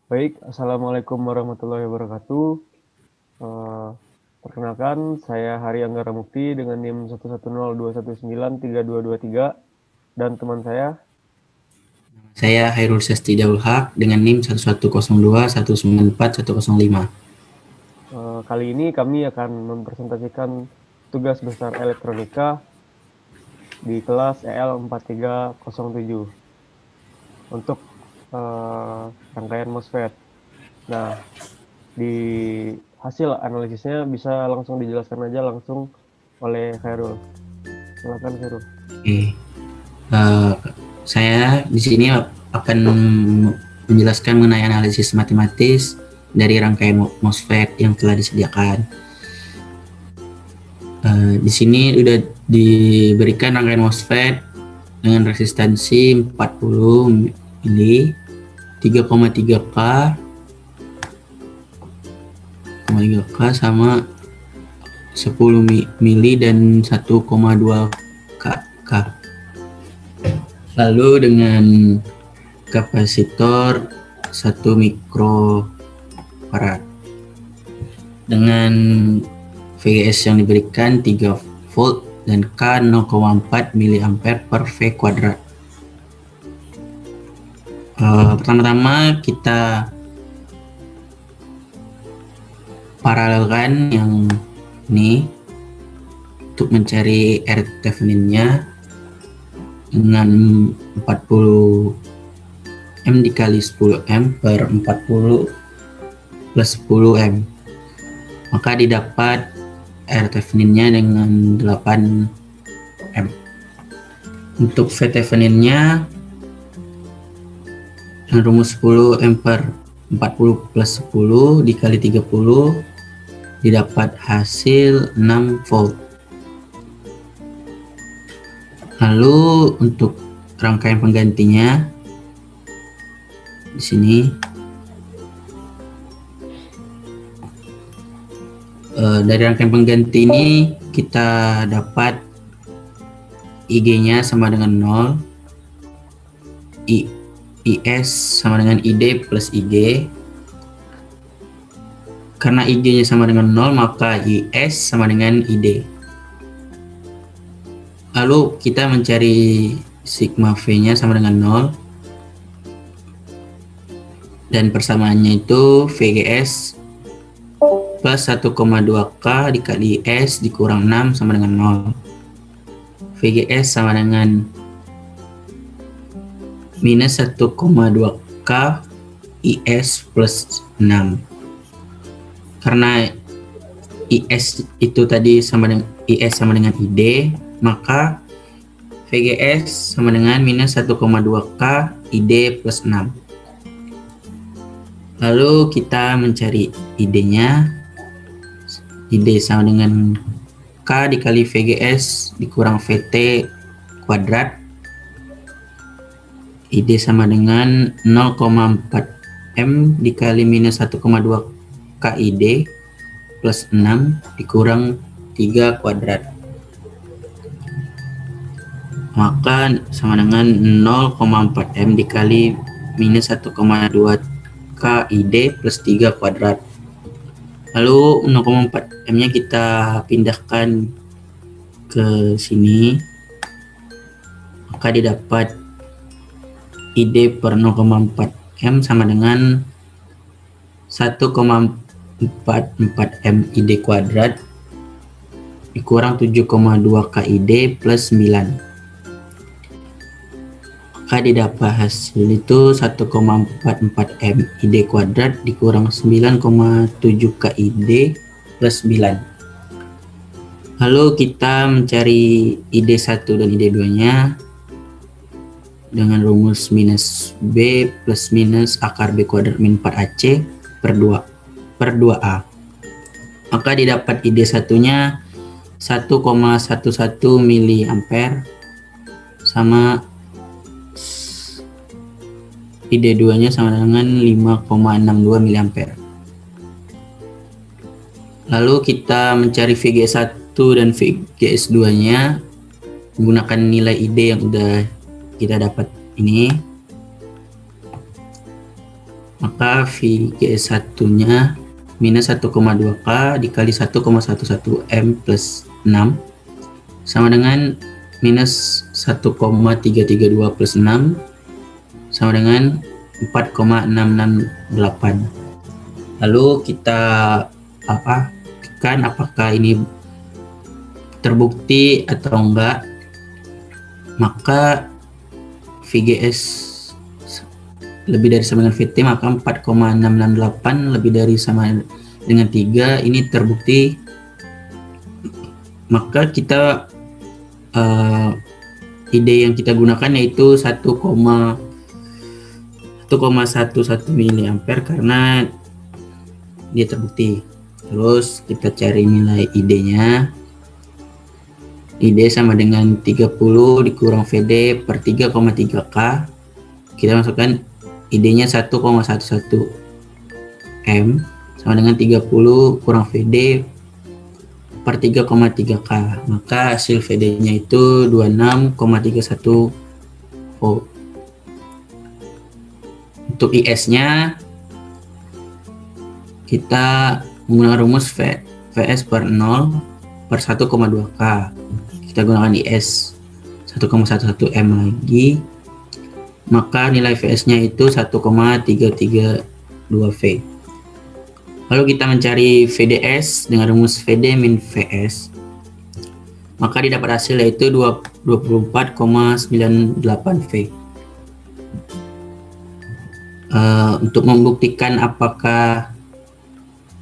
Baik, Assalamualaikum warahmatullahi wabarakatuh. Eh, Perkenalkan, saya Hari Anggara Mukti dengan NIM 11021932223 dan teman saya. Saya Hairul Sesti Daul Haq dengan NIM 1102194105. Kali ini kami akan mempresentasikan tugas besar elektronika di kelas EL 4307 untuk rangkaian MOSFET. Nah, di hasil analisisnya bisa langsung dijelaskan aja langsung oleh Khairul. Silakan Khairul. Oke, eh, saya di sini akan menjelaskan mengenai analisis matematis dari rangkaian MOSFET yang telah disediakan. Di sini sudah diberikan rangkaian MOSFET dengan resistansi 40 mili, 3,3K, sama 10 mili dan 1,2 K. Lalu dengan kapasitor 1 mikrofarad dengan VGS yang diberikan 3 volt dan K 0,4 mA per V kuadrat. Pertama-tama kita paralelkan yang ini untuk mencari R Thevenin-nya dengan 40 M dikali 10 M per 40 plus 10 M, maka didapat R Thevenin-nya dengan 8 M. Untuk V Thevenin-nya dengan rumus 10 M per 40 plus 10 dikali 30 didapat hasil 6 volt. Lalu untuk rangkaian penggantinya di sini dari rangkaian pengganti ini kita dapat IG-nya sama dengan 0, IS sama dengan ID plus IG. Karena IG-nya sama dengan 0, maka IS sama dengan ID. Lalu kita mencari sigma V-nya sama dengan 0. Dan persamaannya itu VGS plus 1,2K dikali S dikurang 6 sama dengan 0. VGS sama dengan minus 1,2K IS plus 6. Karena IS itu tadi sama dengan IS sama dengan ID, maka VGS sama dengan minus 1,2K ID plus 6. Lalu kita mencari ID-nya. ID sama dengan K dikali VGS dikurang VT kuadrat. ID sama dengan 0,4 M dikali minus 1,2 KID plus 6 dikurang 3 kuadrat. Maka sama dengan 0,4 M dikali minus 1,2 KID plus 3 kuadrat. Lalu 0,4 M-nya kita pindahkan ke sini, maka didapat ID per 0,4 M sama dengan 1,44 M ID kuadrat dikurang 7,2 KID plus 9. Maka didapat hasil itu 1,44 M ID kuadrat dikurang 9,7 KID plus 9. Lalu kita mencari ID1 dan ID2-nya dengan rumus minus B plus minus akar B kuadrat min 4AC per 2A. Maka didapat ID1-nya 1,11 mA sama ID2-nya sama dengan 5,62 mA. Lalu kita mencari VGS1 dan VGS2-nya menggunakan nilai ID yang udah kita dapat ini. maka VGS 1-nya minus 1,2K dikali 1,11 M plus 6 sama dengan minus 1,332 plus 6 sama dengan 4,668. Lalu kita tekan apakah ini terbukti atau enggak. Maka VGS lebih dari sama dengan VT, maka 4,668 lebih dari sama dengan 3 ini terbukti. Maka kita ide yang kita gunakan yaitu 1,11 miliampere karena dia terbukti. Terus kita cari nilai ID-nya. ID sama dengan 30 dikurang VD per 3,3K. Kita masukkan ID-nya 1,11 M sama dengan 30 kurang VD per 3,3K. Maka hasil VD-nya itu 26,31 volt. Untuk IS-nya kita menggunakan rumus VS per 0 per 1,2K. Kita gunakan IS 1,11 M lagi, maka nilai VS-nya itu 1,332 V. Lalu kita mencari VDS dengan rumus VD min VS, maka didapat hasil yaitu 24,98 V. Untuk membuktikan apakah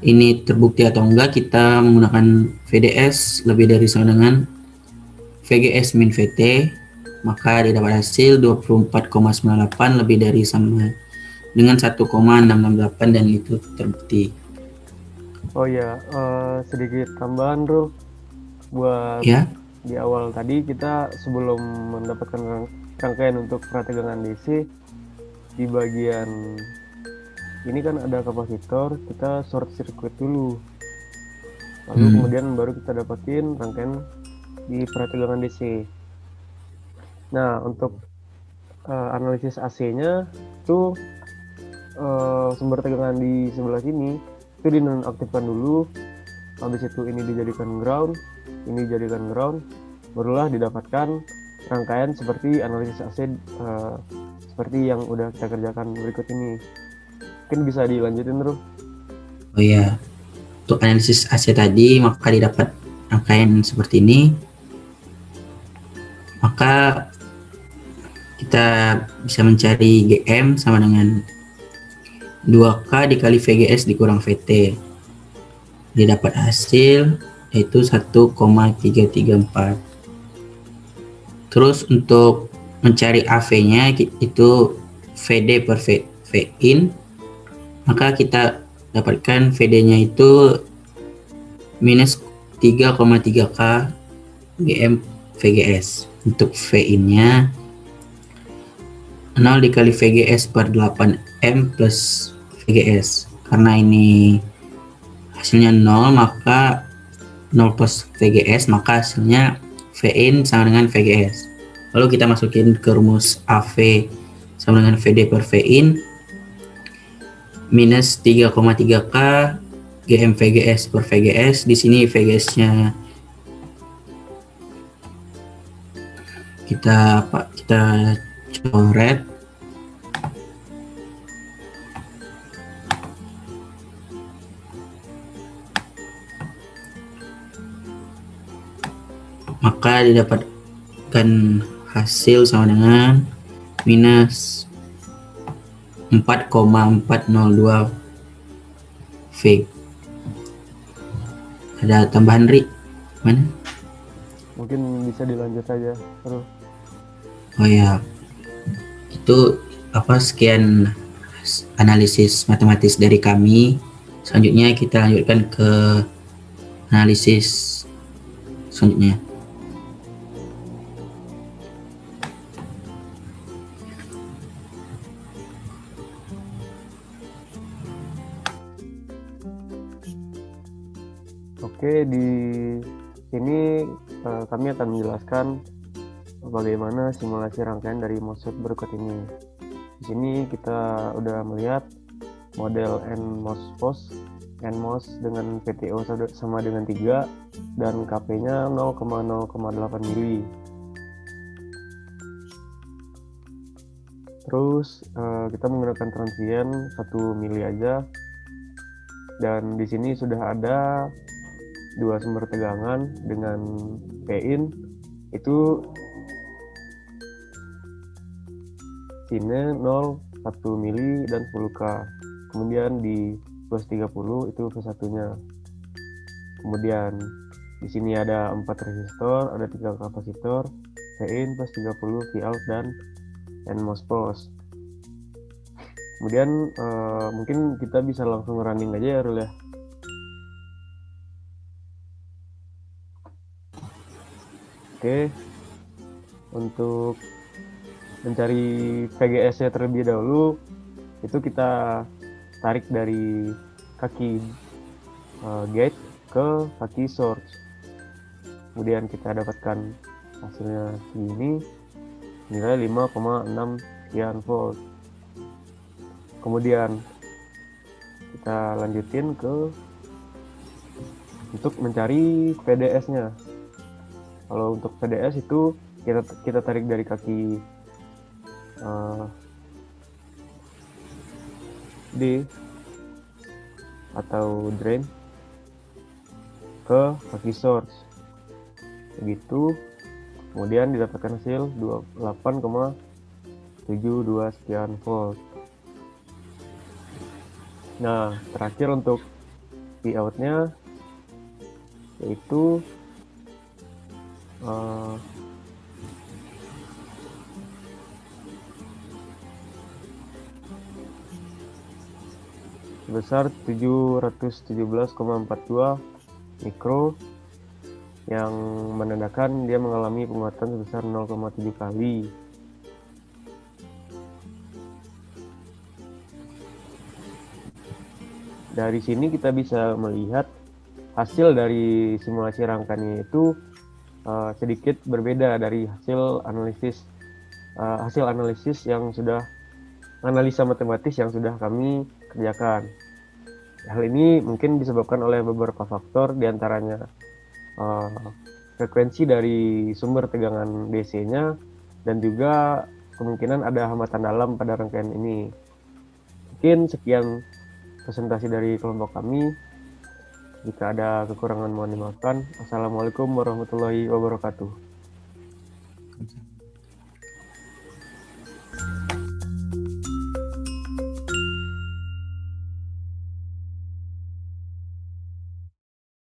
ini terbukti atau enggak, kita menggunakan VDS lebih dari sama dengan VGS min VT, maka didapat hasil 24,98 lebih dari sama dengan 1,668 dan itu terbukti. Oh ya, sedikit tambahan bro, buat Ya, di awal tadi kita sebelum mendapatkan rangkaian untuk prategangan DC, di bagian ini kan ada kapasitor, kita short circuit dulu, lalu kemudian baru kita dapetin rangkaian di prategangan DC. Nah, untuk analisis AC-nya itu sumber tegangan di sebelah sini itu dinonaktifkan dulu, habis itu ini dijadikan ground, ini dijadikan ground, barulah didapatkan rangkaian seperti analisis AC seperti yang udah kita kerjakan berikut ini. Mungkin bisa dilanjutin bro. oh ya, untuk analisis AC tadi maka didapat rangkaian seperti ini, maka kita bisa mencari GM sama dengan 2K dikali VGS dikurang VT. Didapat hasil yaitu 1,334. Terus untuk mencari AV-nya itu VD per Vin, maka kita dapatkan VD-nya itu minus 3,3K GM VGS. Untuk Vin-nya 0 dikali VGS per 8M plus VGS. Karena ini hasilnya 0, maka 0 plus VGS, maka hasilnya Vin sama dengan VGS. Lalu kita masukin ke rumus AV sama dengan VD per Vin minus 3,3K GM VGS per VGS. Di sini VGS-nya kita coret. Maka didapatkan hasil sama dengan minus 4,402 V. Ada tambahan, Ri? Mana? Mungkin bisa dilanjut saja bro. Oh ya, itu sekian analisis matematis dari kami. Selanjutnya kita lanjutkan ke analisis selanjutnya. Oke, di sini kami akan menjelaskan bagaimana simulasi rangkaian dari MOSFET berikut ini. Di sini kita udah melihat model NMOS dengan PTO sama dengan 3 dan KP-nya 0,08 mili. Terus kita menggunakan transient 1 mili aja, dan di sini sudah ada 2 sumber tegangan dengan Pin itu sini 0, 1 mili dan 10K. Kemudian di plus 30 itu V1-nya. Kemudian di sini ada 4 resistor, ada 3 kapasitor, Pin plus 30, Vout dan NMOS pos. Kemudian mungkin kita bisa langsung running aja ya Rul ya. Oke, untuk mencari VGS-nya terlebih dahulu, itu kita tarik dari kaki gate ke kaki source. Kemudian kita dapatkan hasilnya segini, nilai 5,6 sekian volt. Kemudian kita lanjutin untuk mencari PDS-nya. Kalau untuk PDS itu kita tarik dari kaki D atau drain ke kaki source. Begitu. Kemudian didapatkan hasil 28,72 sekian volt. Nah, terakhir untuk Vout-nya yaitu sebesar 717,42 mikro, yang menandakan dia mengalami penguatan sebesar 0,7 kali. Dari sini kita bisa melihat hasil dari simulasi rangkaiannya itu sedikit berbeda dari hasil analisis yang sudah analisa matematis yang sudah kami kerjakan. Hal ini mungkin disebabkan oleh beberapa faktor, diantaranya frekuensi dari sumber tegangan DC-nya dan juga kemungkinan ada hambatan dalam pada rangkaian ini. Mungkin sekian presentasi dari kelompok kami. Jika ada kekurangan mohon dimaafkan. Assalamualaikum warahmatullahi wabarakatuh.